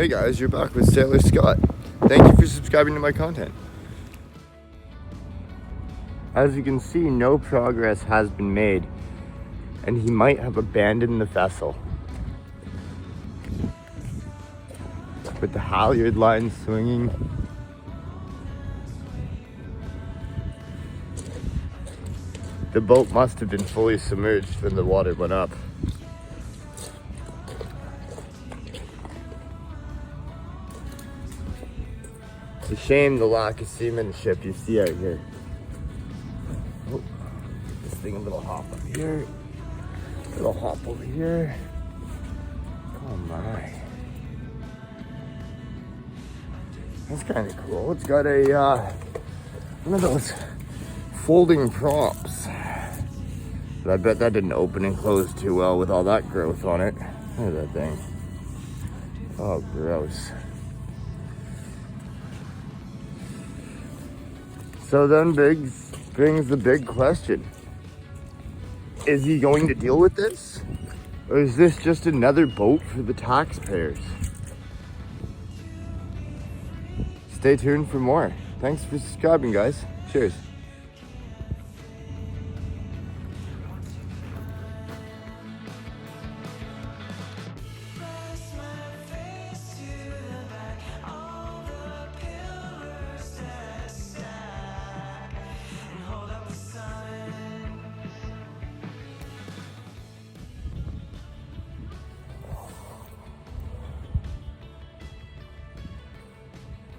Hey guys, you're back with Sailor Scott. Thank you for subscribing to my content. As you can see, no progress has been made, and he might have abandoned the vessel. With the halyard line swinging. The boat must have been fully submerged when the water went up. It's a shame the lack of seamanship you see out here. Oh, this thing a little hop up here, a little hop over here. Oh my. That's kind of cool. It's got a, one of those folding props. But I bet that didn't open and close too well with all that growth on it. Look at that thing. Oh, gross. So then brings the big question. Is he going to deal with this? Or is this just another boat for the taxpayers? Stay tuned for more. Thanks for subscribing, guys. Cheers.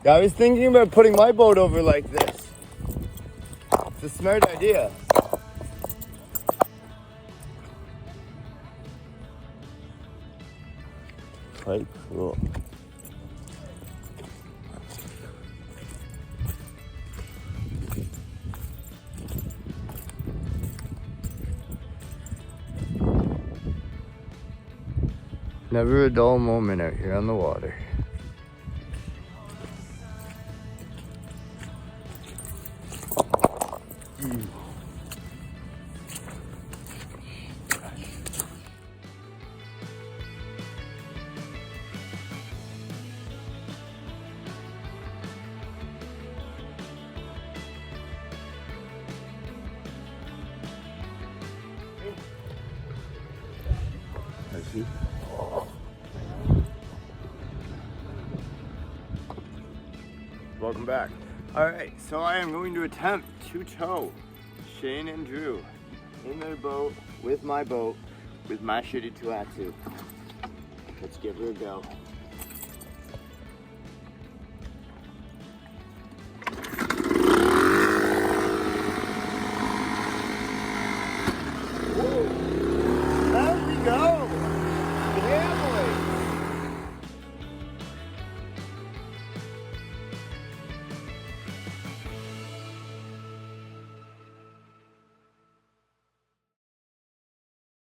Yeah, I was thinking about putting my boat over like this. It's a smart idea. Quite cool. Never a dull moment out here on the water. Welcome back. All right, so I am going to attempt to tow Shane and Drew in their boat with my shitty Tuatsu. Let's give her a go.